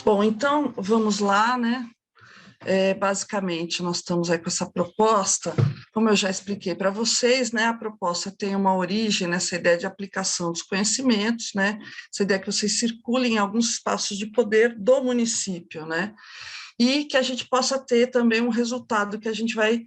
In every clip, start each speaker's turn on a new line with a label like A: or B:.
A: Bom, então vamos lá, né? Basicamente, nós estamos aí com essa proposta, como eu já expliquei para vocês, né? A proposta tem uma origem nessa ideia de aplicação dos conhecimentos, né? Essa ideia que vocês circulem em alguns espaços de poder do município, né? E que a gente possa ter também um resultado que a gente vai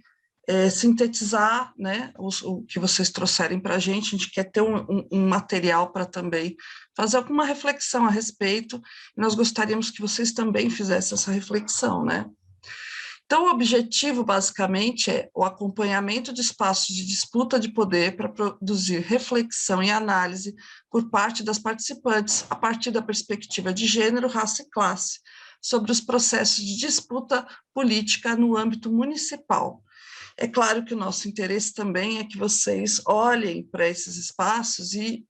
A: sintetizar, né, o que vocês trouxerem para a gente quer ter um material para também fazer alguma reflexão a respeito, e nós gostaríamos que vocês também fizessem essa reflexão, né. Então, o objetivo, basicamente, é o acompanhamento de espaços de disputa de poder para produzir reflexão e análise por parte das participantes, a partir da perspectiva de gênero, raça e classe, sobre os processos de disputa política no âmbito municipal. É claro que o nosso interesse também é que vocês olhem para esses espaços e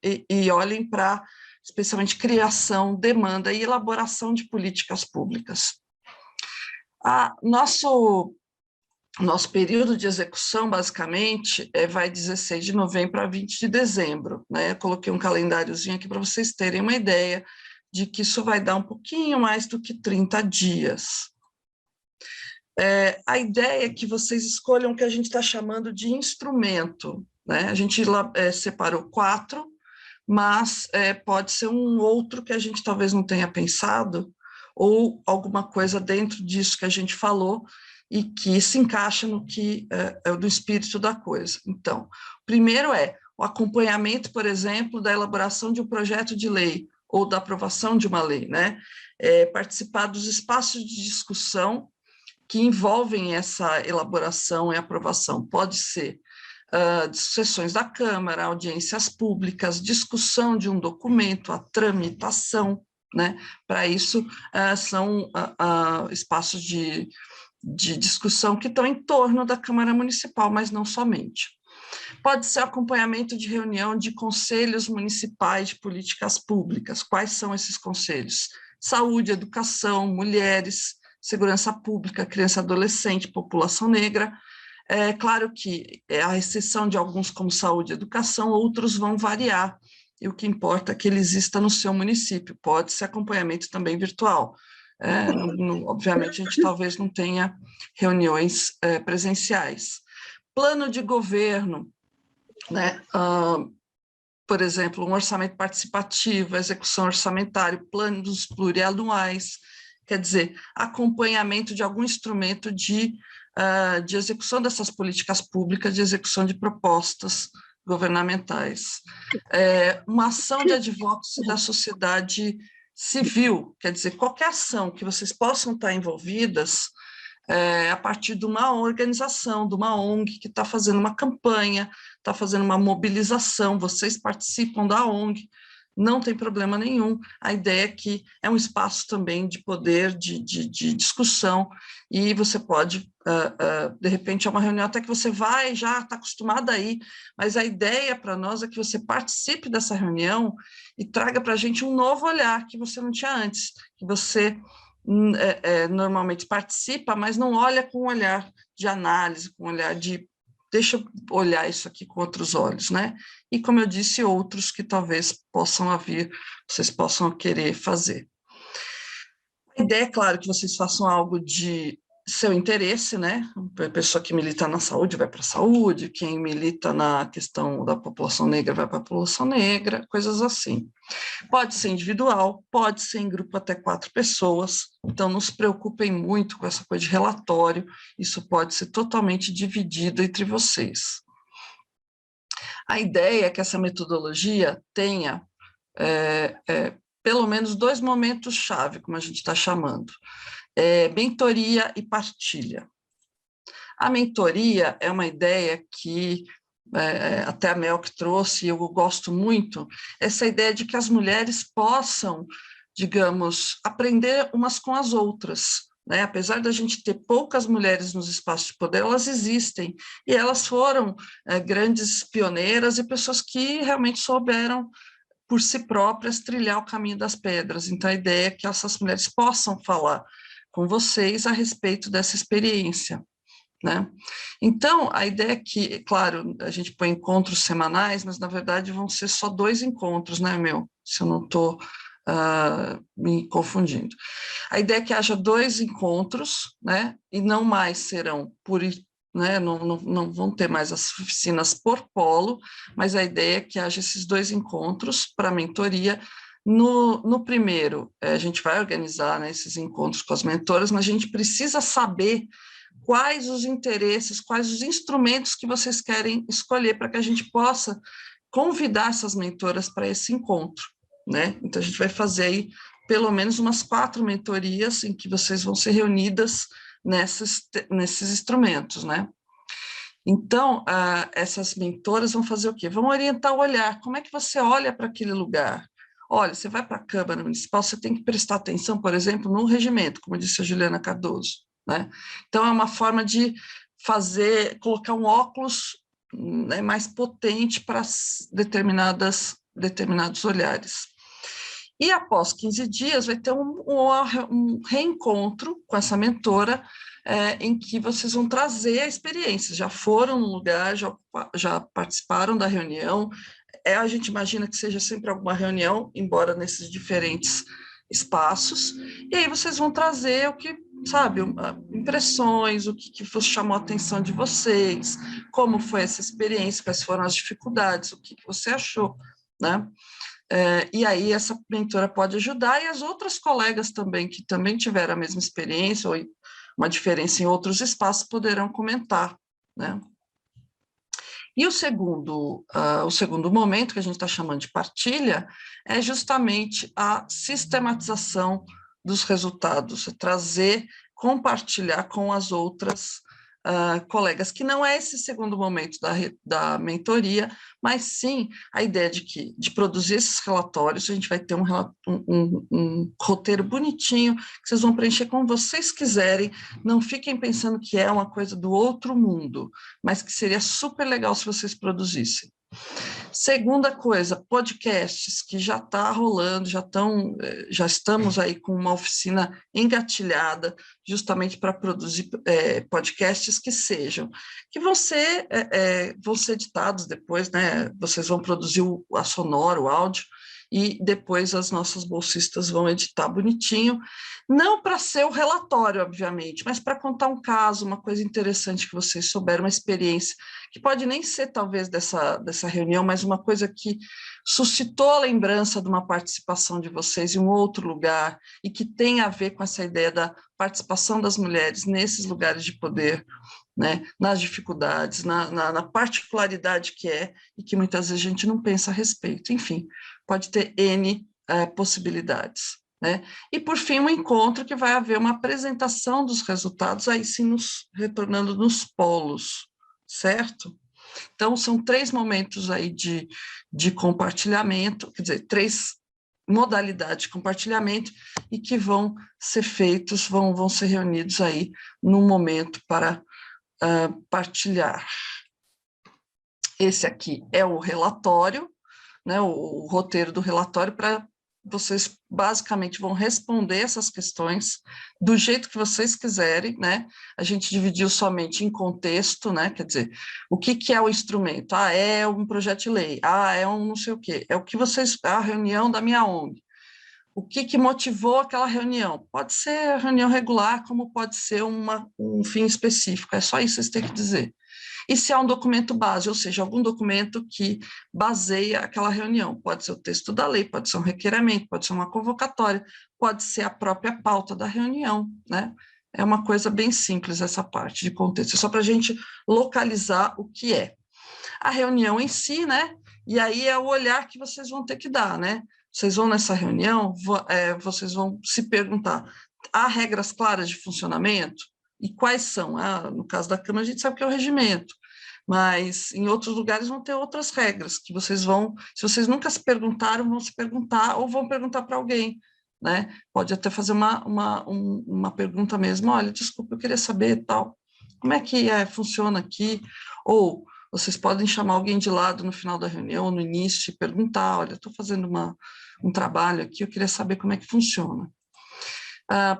A: olhem para, especialmente, criação, demanda e elaboração de políticas públicas. Nosso período de execução, basicamente, vai 16 de novembro a 20 de dezembro. Né? Eu coloquei um calendáriozinho aqui para vocês terem uma ideia de que isso vai dar um pouquinho mais do que 30 dias. A ideia é que vocês escolham o que a gente está chamando de instrumento, né? A gente separou 4, mas pode ser um outro que a gente talvez não tenha pensado, ou alguma coisa dentro disso que a gente falou e que se encaixa no que é do espírito da coisa. Então, primeiro é o acompanhamento, por exemplo, da elaboração de um projeto de lei ou da aprovação de uma lei, né? Participar dos espaços de discussão que envolvem essa elaboração e aprovação. Pode ser sessões da Câmara, audiências públicas, discussão de um documento, a tramitação, né? Para isso, são espaços de discussão que estão em torno da Câmara Municipal, mas não somente. Pode ser acompanhamento de reunião de conselhos municipais de políticas públicas. Quais são esses conselhos? Saúde, educação, mulheres, segurança pública, criança e adolescente, população negra. É claro que a exceção de alguns como saúde e educação, outros vão variar, e o que importa é que ele exista no seu município. Pode ser acompanhamento também virtual. Obviamente, a gente talvez não tenha reuniões presenciais. Plano de governo, né? Por exemplo, um orçamento participativo, execução orçamentária, planos plurianuais, quer dizer, acompanhamento de algum instrumento de execução dessas políticas públicas, de execução de propostas governamentais. Uma ação de advocacy da sociedade civil, quer dizer, qualquer ação que vocês possam estar envolvidas a partir de uma organização, de uma ONG que está fazendo uma campanha, está fazendo uma mobilização, vocês participam da ONG, não tem problema nenhum. A ideia é que é um espaço também de poder, de discussão, e você pode, de repente, é uma reunião até que você vai, já está acostumada a ir, mas a ideia para nós é que você participe dessa reunião e traga para a gente um novo olhar que você não tinha antes, que você normalmente participa, mas não olha com um olhar de análise, com um olhar de deixa eu olhar isso aqui com outros olhos, né? E, como eu disse, outros que talvez possam vir, vocês possam querer fazer. A ideia é, claro, que vocês façam algo de seu interesse, né? A pessoa que milita na saúde vai para a saúde, quem milita na questão da população negra vai para a população negra, coisas assim. Pode ser individual, pode ser em grupo até 4 pessoas, então não se preocupem muito com essa coisa de relatório, isso pode ser totalmente dividido entre vocês. A ideia é que essa metodologia tenha pelo menos 2 momentos-chave, como a gente está chamando, mentoria e partilha. A mentoria é uma ideia que até a Mel que trouxe, e eu gosto muito, essa ideia de que as mulheres possam, digamos, aprender umas com as outras, né? Apesar da gente ter poucas mulheres nos espaços de poder, elas existem, e elas foram grandes pioneiras e pessoas que realmente souberam, por si próprias, trilhar o caminho das pedras. Então, a ideia é que essas mulheres possam falar com vocês a respeito dessa experiência, né? Então, a ideia é que, claro, a gente põe encontros semanais, mas, na verdade, vão ser só 2 encontros, né, se eu não estou me confundindo. A ideia é que haja 2 encontros, né, e não mais serão né, não vão ter mais as oficinas por polo, mas a ideia é que haja esses 2 encontros para mentoria. No primeiro, a gente vai organizar, né, esses encontros com as mentoras, mas a gente precisa saber quais os interesses, quais os instrumentos que vocês querem escolher para que a gente possa convidar essas mentoras para esse encontro, né? Então, a gente vai fazer aí pelo menos umas 4 mentorias em que vocês vão ser reunidas nesses instrumentos, né? Então, essas mentoras vão fazer o quê? Vão orientar o olhar. Como é que você olha para aquele lugar? Olha, você vai para a Câmara Municipal, você tem que prestar atenção, por exemplo, no regimento, como disse a Juliana Cardoso, né? Então, é uma forma de colocar um óculos, né, mais potente para determinados olhares. E após 15 dias vai ter um reencontro com essa mentora, em que vocês vão trazer a experiência, já foram no lugar, já participaram da reunião, a gente imagina que seja sempre alguma reunião, embora nesses diferentes espaços, e aí vocês vão trazer o que, sabe, impressões, o que chamou a atenção de vocês, como foi essa experiência, quais foram as dificuldades, o que você achou, né? E aí essa mentora pode ajudar, e as outras colegas também, que também tiveram a mesma experiência, ou uma diferença em outros espaços, poderão comentar, né? E o segundo momento, que a gente está chamando de partilha, é justamente a sistematização dos resultados, compartilhar com as outras colegas, que não é esse segundo momento da mentoria, mas sim a ideia de produzir esses relatórios. A gente vai ter um roteiro bonitinho, que vocês vão preencher como vocês quiserem, não fiquem pensando que é uma coisa do outro mundo, mas que seria super legal se vocês produzissem. Segunda coisa, podcasts, que já está rolando, já estamos aí com uma oficina engatilhada, justamente para produzir podcasts que vão ser editados depois, né? Vocês vão produzir a sonora, o áudio, e depois as nossas bolsistas vão editar bonitinho, não para ser o relatório, obviamente, mas para contar um caso, uma coisa interessante que vocês souberam, uma experiência, que pode nem ser talvez dessa reunião, mas uma coisa que suscitou a lembrança de uma participação de vocês em um outro lugar, e que tem a ver com essa ideia da participação das mulheres nesses lugares de poder, né, nas dificuldades, na particularidade que é, e que muitas vezes a gente não pensa a respeito. Enfim, pode ter N possibilidades, né? E, por fim, um encontro que vai haver uma apresentação dos resultados, aí sim retornando nos polos, certo? Então, são 3 momentos aí de compartilhamento, quer dizer, 3 modalidades de compartilhamento, e que vão ser feitos, vão ser reunidos aí num momento para partilhar. Esse aqui é o relatório, né, o roteiro do relatório, para vocês basicamente vão responder essas questões do jeito que vocês quiserem, né? A gente dividiu somente em contexto, né? Quer dizer, o que é o instrumento? É um projeto de lei, é um não sei o quê, é o que vocês, a reunião da minha ONG. O que motivou aquela reunião? Pode ser reunião regular, como pode ser um fim específico, é só isso que vocês têm que dizer. E se há um documento base, ou seja, algum documento que baseia aquela reunião, pode ser o texto da lei, pode ser um requerimento, pode ser uma convocatória, pode ser a própria pauta da reunião, né? É uma coisa bem simples essa parte de contexto, é só para a gente localizar o que é. A reunião em si, né? E aí é o olhar que vocês vão ter que dar, né? Vocês vão nessa reunião, vocês vão se perguntar, há regras claras de funcionamento? E quais são? No caso da Câmara, a gente sabe que é o regimento, mas em outros lugares vão ter outras regras, que vocês vão, se vocês nunca se perguntaram, vão se perguntar, ou vão perguntar para alguém, né? Pode até fazer uma pergunta mesmo, olha, desculpa, eu queria saber tal, como é que funciona aqui? Ou vocês podem chamar alguém de lado no final da reunião, no início, e perguntar, olha, estou fazendo um trabalho aqui, eu queria saber como é que funciona.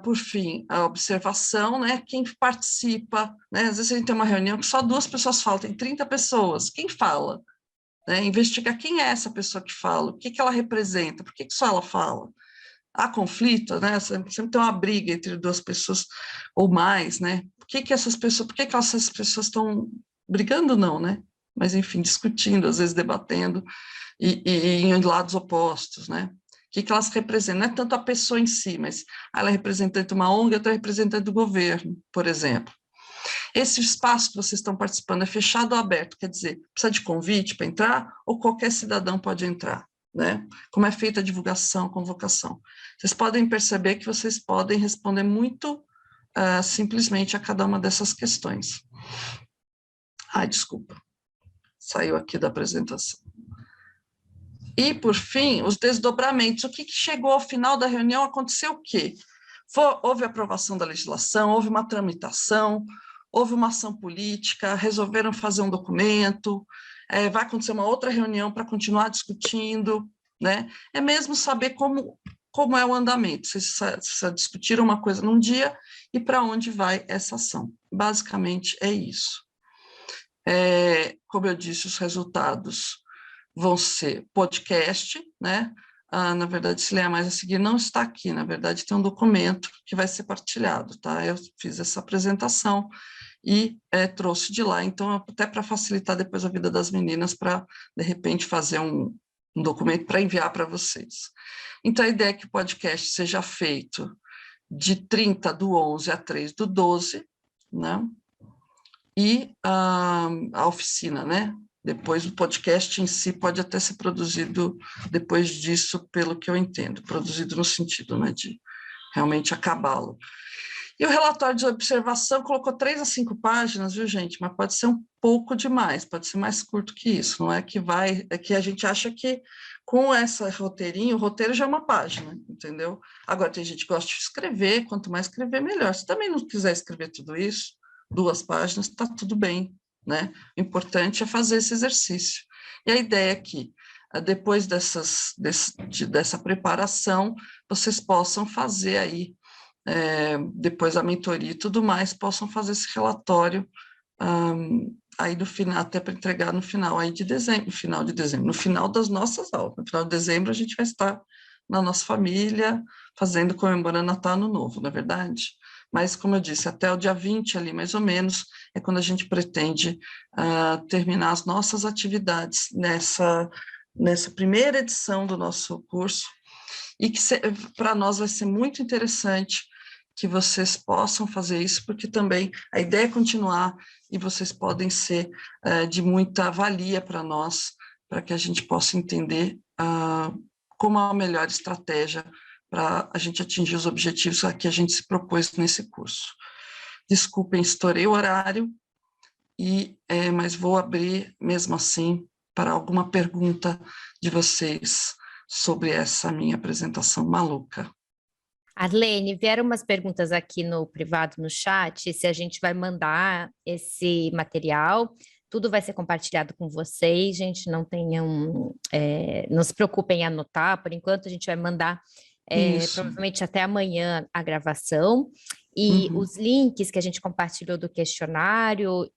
A: Por fim, a observação, né? Quem participa, né? Às vezes a gente tem uma reunião que só 2 pessoas falam, tem 30 pessoas, quem fala? Né? Investigar quem é essa pessoa que fala, o que ela representa, por que só ela fala? há conflito, né? Sempre tem uma briga entre duas pessoas ou mais, né? Por que essas pessoas estão brigando, não, né? Mas, enfim, discutindo, às vezes debatendo, e em lados opostos, né? O que elas representam? Não é tanto a pessoa em si, mas ela é representante de uma ONG, outra é representante do governo, por exemplo. Esse espaço que vocês estão participando é fechado ou aberto? Quer dizer, precisa de convite para entrar ou qualquer cidadão pode entrar, né? Como é feita a divulgação, convocação? Vocês podem perceber que vocês podem responder muito simplesmente a cada uma dessas questões. Ai, desculpa, saiu aqui da apresentação. E, por fim, os desdobramentos. O que chegou ao final da reunião? Aconteceu o quê? Houve aprovação da legislação, houve uma tramitação, houve uma ação política, resolveram fazer um documento, vai acontecer uma outra reunião para continuar discutindo, né? É mesmo saber como é o andamento. Vocês discutiram uma coisa num dia e para onde vai essa ação. Basicamente é isso. Como eu disse, os resultados vão ser podcast, né? Na verdade, se ler mais a seguir, não está aqui, na verdade, tem um documento que vai ser partilhado, tá? Eu fiz essa apresentação e trouxe de lá, então, até para facilitar depois a vida das meninas, para, de repente, fazer um documento para enviar para vocês. Então, a ideia é que o podcast seja feito de 30 do 11 a 3 do 12, né? E a oficina, né? Depois o podcast em si pode até ser produzido depois disso, pelo que eu entendo, produzido no sentido, né, de realmente acabá-lo. E o relatório de observação colocou 3 a 5 páginas, viu, gente? Mas pode ser um pouco demais, pode ser mais curto que isso, não é que é que a gente acha que com essa roteirinho, o roteiro já é uma página, entendeu? Agora, tem gente que gosta de escrever, quanto mais escrever, melhor. Se também não quiser escrever tudo isso, 2 páginas, está tudo bem, né? O importante é fazer esse exercício. E a ideia é que, depois dessa preparação, vocês possam fazer aí, depois a mentoria e tudo mais, possam fazer esse relatório aí do final, até para entregar no final aí de dezembro, no final das nossas aulas. No final de dezembro, a gente vai estar na nossa família, comemorando Natal, Ano Novo, não é verdade? Mas, como eu disse, até o dia 20 ali, mais ou menos, é quando a gente pretende terminar as nossas atividades nessa primeira edição do nosso curso, e que para nós vai ser muito interessante que vocês possam fazer isso, porque também a ideia é continuar e vocês podem ser de muita valia para nós, para que a gente possa entender como a melhor estratégia para a gente atingir os objetivos a que a gente se propôs nesse curso. Desculpem, estourei o horário, mas vou abrir, mesmo assim, para alguma pergunta de vocês sobre essa minha apresentação maluca.
B: Arlene, vieram umas perguntas aqui no privado, no chat, se a gente vai mandar esse material. Tudo vai ser compartilhado com vocês, gente, não se preocupem em anotar, por enquanto a gente vai mandar provavelmente até amanhã a gravação, e os links que a gente compartilhou do questionário,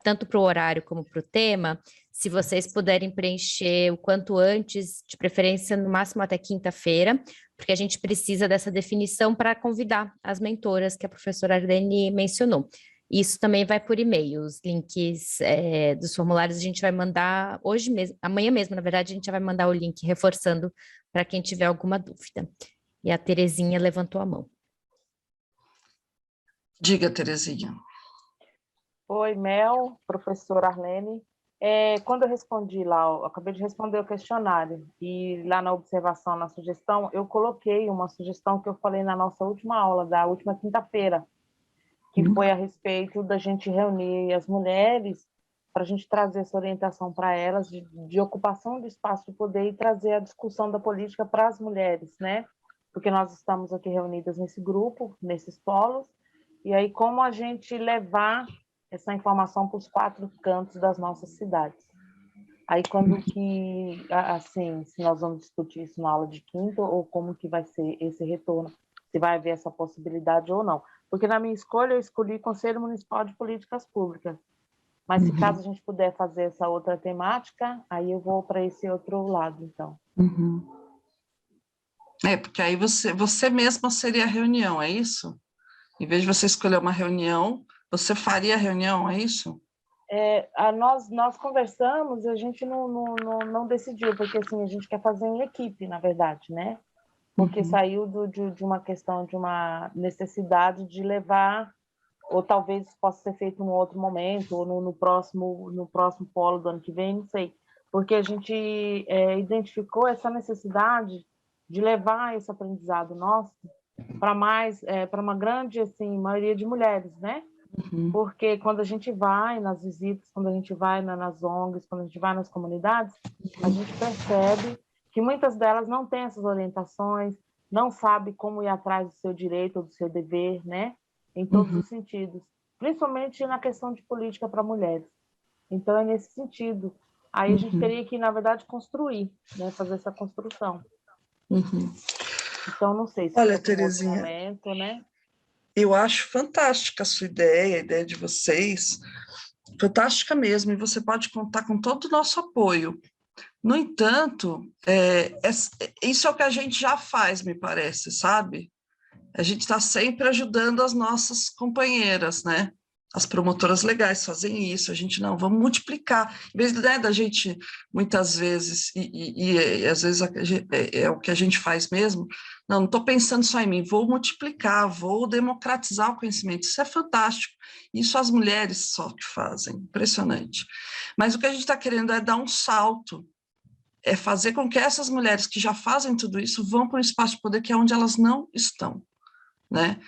B: tanto para o horário como para o tema, se vocês puderem preencher o quanto antes, de preferência no máximo até quinta-feira, porque a gente precisa dessa definição para convidar as mentoras que a professora Arlene mencionou. Isso também vai por e-mail, os links dos formulários a gente vai mandar hoje mesmo, amanhã mesmo, na verdade, a gente já vai mandar o link reforçando para quem tiver alguma dúvida. E a Terezinha levantou a mão.
A: Diga, Terezinha.
C: Oi, Mel, professora Arlene. Quando eu respondi lá, eu acabei de responder o questionário, e lá na observação, na sugestão, eu coloquei uma sugestão que eu falei na nossa última aula, da última quinta-feira, que foi a respeito da gente reunir as mulheres para a gente trazer essa orientação para elas de ocupação de espaço de poder e trazer a discussão da política para as mulheres, né? Porque nós estamos aqui reunidas nesse grupo, nesses polos, e aí como a gente levar essa informação para os 4 cantos das nossas cidades. Aí quando que, assim, se nós vamos discutir isso na aula de quinta, ou como que vai ser esse retorno, se vai haver essa possibilidade ou não. Porque na minha escolha eu escolhi Conselho Municipal de Políticas Públicas, mas se caso a gente puder fazer essa outra temática, aí eu vou para esse outro lado, então.
A: Porque aí você mesma seria a reunião, é isso? Em vez de você escolher uma reunião, você faria a reunião, é isso?
C: Nós conversamos e a gente não decidiu, porque assim, a gente quer fazer em equipe, na verdade, né? Porque saiu de uma questão, de uma necessidade de levar, ou talvez possa ser feito em um outro momento, ou no próximo polo do ano que vem, não sei. Porque a gente identificou essa necessidade de levar esse aprendizado nosso para uma grande assim, maioria de mulheres, né? Porque quando a gente vai nas visitas, quando a gente vai nas ONGs, quando a gente vai nas comunidades, a gente percebe que muitas delas não têm essas orientações, não sabe como ir atrás do seu direito ou do seu dever, né? Em todos os sentidos, principalmente na questão de política para mulheres. Então, é nesse sentido. Aí a gente teria que, na verdade, construir, né? Fazer essa construção. Então, não sei se
A: Olha,
C: for um outro
A: Terezinha,
C: momento, né?
A: eu acho fantástica a sua ideia, a ideia de vocês, fantástica mesmo, e você pode contar com todo o nosso apoio. No entanto, isso é o que a gente já faz, me parece, sabe? A gente está sempre ajudando as nossas companheiras, né? As promotoras legais fazem isso, a gente não, vamos multiplicar. Em vez, né, da gente, muitas vezes, e às vezes é o que a gente faz mesmo, não estou pensando só em mim, vou multiplicar, vou democratizar o conhecimento, isso é fantástico. Isso as mulheres só que fazem, impressionante. Mas o que a gente está querendo é dar um salto, é fazer com que essas mulheres que já fazem tudo isso vão para um espaço de poder que é onde elas não estão, né?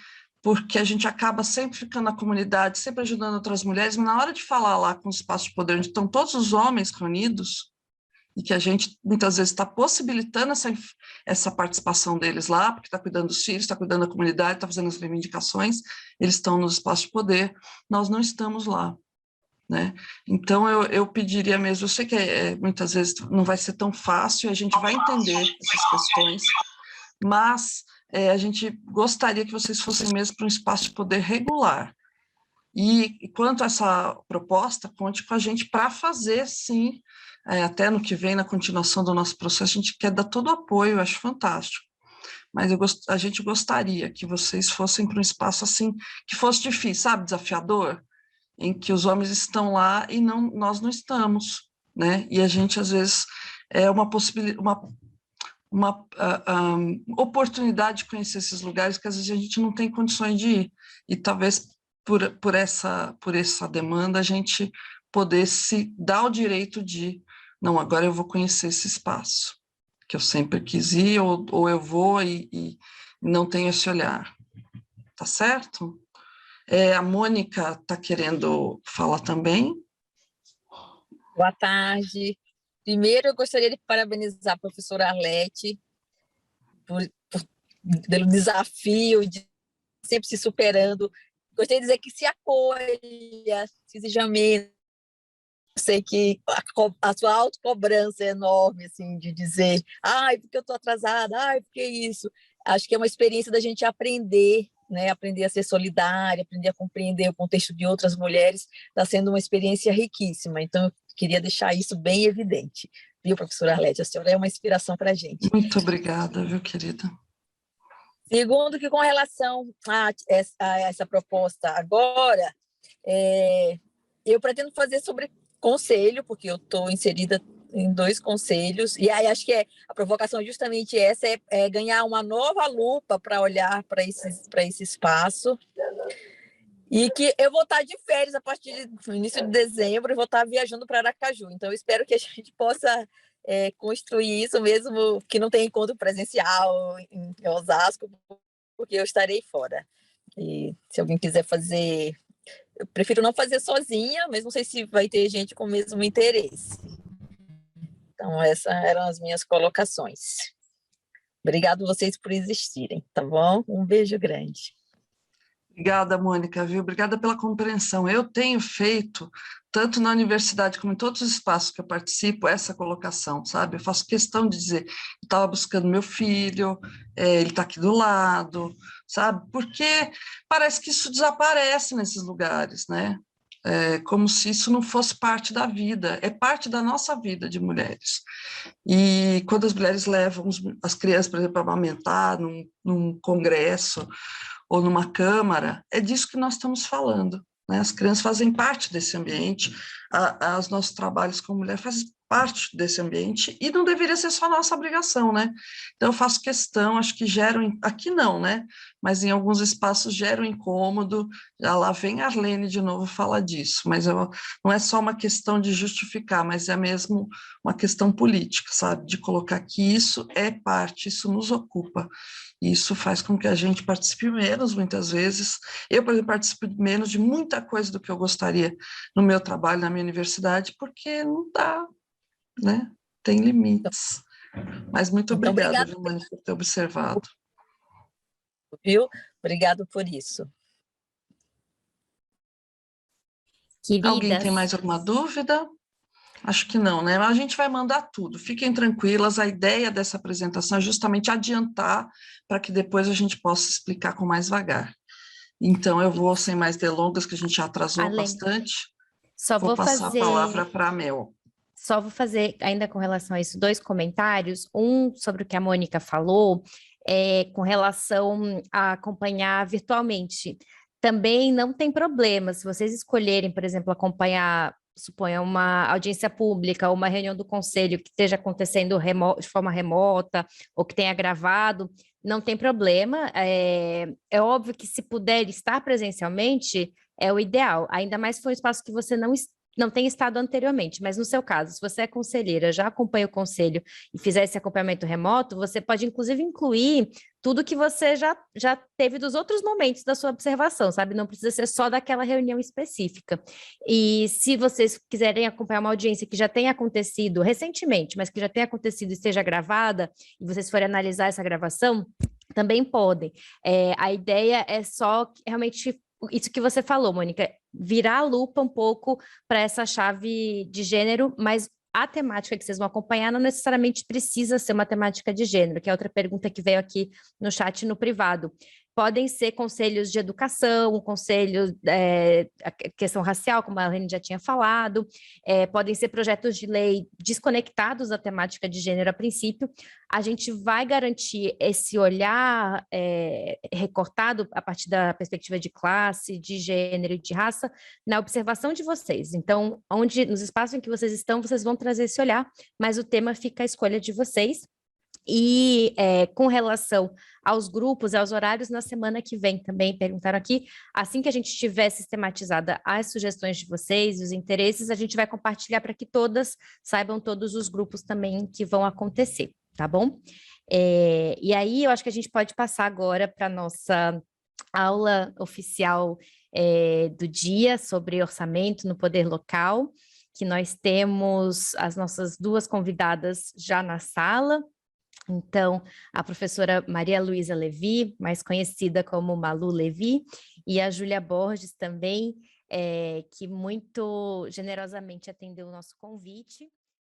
A: Porque a gente acaba sempre ficando na comunidade, sempre ajudando outras mulheres, mas na hora de falar lá com o espaço de poder, onde estão todos os homens reunidos, e que a gente muitas vezes está possibilitando essa participação deles lá, porque está cuidando dos filhos, está cuidando da comunidade, está fazendo as reivindicações, eles estão nos espaços de poder, nós não estamos lá, né? Então, eu pediria mesmo, eu sei que muitas vezes não vai ser tão fácil, a gente vai entender essas questões, mas a gente gostaria que vocês fossem mesmo para um espaço de poder regular. E quanto a essa proposta, conte com a gente para fazer, sim, até no que vem, na continuação do nosso processo, a gente quer dar todo o apoio, eu acho fantástico. Mas a gente gostaria que vocês fossem para um espaço assim, que fosse difícil, sabe, desafiador, em que os homens estão lá e nós não estamos, né? E a gente, às vezes, é uma possibilidade, uma oportunidade de conhecer esses lugares que às vezes a gente não tem condições de ir, e talvez por essa demanda a gente poder se dar o direito de, não, agora eu vou conhecer esse espaço, que eu sempre quis ir, ou eu vou e não tenho esse olhar, tá certo? A Mônica está querendo falar também.
D: Boa tarde. Primeiro, eu gostaria de parabenizar a professora Arlete pelo desafio de sempre se superando. Gostaria de dizer que se acolha, se seja menos. Sei que a sua autocobrança é enorme, assim, de dizer, ai, porque eu estou atrasada, ai, porque isso. Acho que é uma experiência da gente aprender, né? Aprender a ser solidária, aprender a compreender o contexto de outras mulheres, está sendo uma experiência riquíssima. Então, eu queria deixar isso bem evidente. Viu, professora Arlete? A senhora é uma inspiração para a gente.
A: Muito obrigada, viu, querida?
D: Segundo, que com relação a essa proposta agora, eu pretendo fazer sobre conselho, porque eu estou inserida em 2 conselhos, e aí acho que a provocação justamente essa, é ganhar uma nova lupa para olhar para esse espaço, e que eu vou estar de férias a partir do início de dezembro, e vou estar viajando para Aracaju, então eu espero que a gente possa construir isso, mesmo que não tenha encontro presencial em Osasco, porque eu estarei fora. E se alguém quiser fazer, eu prefiro não fazer sozinha, mas não sei se vai ter gente com o mesmo interesse. Então, essas eram as minhas colocações. Obrigado vocês por existirem, tá bom? Um beijo grande.
A: Obrigada, Mônica, viu? Obrigada pela compreensão. Eu tenho feito, tanto na universidade como em todos os espaços que eu participo, essa colocação, sabe? Eu faço questão de dizer, eu estava buscando meu filho, ele está aqui do lado, sabe? Porque parece que isso desaparece nesses lugares, né? como se isso não fosse parte da vida, é parte da nossa vida de mulheres. E quando as mulheres levam as crianças, por exemplo, para amamentar num congresso ou numa câmara, é disso que nós estamos falando, né? As crianças fazem parte desse ambiente, os nossos trabalhos como mulher fazem parte desse ambiente, e não deveria ser só nossa obrigação, né? Então, eu faço questão, acho que geram, aqui não, né? Mas em alguns espaços gera um incômodo, já lá vem a Arlene de novo falar disso, mas não é só uma questão de justificar, mas é mesmo uma questão política, sabe? De colocar que isso é parte, isso nos ocupa. Isso faz com que a gente participe menos, muitas vezes. Eu, por exemplo, participo menos de muita coisa do que eu gostaria no meu trabalho, na minha universidade, porque não dá, né? Tem limites. Mas muito
D: Então,
A: obrigada,
D: obrigada,
A: Vilmane, por ter observado.
D: viu? Obrigado por isso.
A: Alguém tem
B: Queridas,
A: mais alguma dúvida? Acho que não, né? Mas a gente vai mandar tudo. Fiquem tranquilas, a ideia dessa apresentação é justamente adiantar para que depois a gente possa explicar com mais vagar. Então, eu vou, sem mais delongas, que a gente já atrasou
B: Arlene,
A: bastante,
B: só
A: vou
B: vou
A: passar a palavra para a Mel.
B: Só vou fazer, ainda com relação a isso, dois comentários. Um sobre o que a Mônica falou, com relação a acompanhar virtualmente. Também não tem problema, se vocês escolherem, por exemplo, acompanhar, suponha, uma audiência pública ou uma reunião do conselho que esteja acontecendo de forma remota ou que tenha gravado, não tem problema. É óbvio que se puder estar presencialmente, é o ideal, ainda mais se for um espaço que você não tem estado anteriormente, mas no seu caso, se você é conselheira, já acompanha o conselho e fizer esse acompanhamento remoto, você pode inclusive incluir tudo que você já teve dos outros momentos da sua observação, sabe? Não precisa ser só daquela reunião específica. E se vocês quiserem acompanhar uma audiência que já tenha acontecido recentemente, mas que já tenha acontecido e esteja gravada, e vocês forem analisar essa gravação, também podem. A ideia é só realmente isso que você falou, Mônica, virar a lupa um pouco para essa chave de gênero, mas a temática que vocês vão acompanhar não necessariamente precisa ser uma temática de gênero, que é outra pergunta que veio aqui no chat no privado. Podem ser conselhos de educação, conselhos, a questão racial, como a Arlene já tinha falado, podem ser projetos de lei desconectados da temática de gênero a princípio. A gente vai garantir esse olhar recortado a partir da perspectiva de classe, de gênero e de raça na observação de vocês. Então, nos espaços em que vocês estão, vocês vão trazer esse olhar, mas o tema fica à escolha de vocês. E com relação aos grupos, aos horários, na semana que vem também perguntaram aqui, assim que a gente tiver sistematizada as sugestões de vocês, os interesses, a gente vai compartilhar para que todas saibam todos os grupos também que vão acontecer, tá bom? E aí eu acho que a gente pode passar agora para a nossa aula oficial do dia sobre orçamento no poder local, que nós temos as nossas duas convidadas já na sala. Então, a professora Maria Luísa Levi, mais conhecida como Malu Levi, e a Júlia Borges também, que muito generosamente atendeu o nosso convite.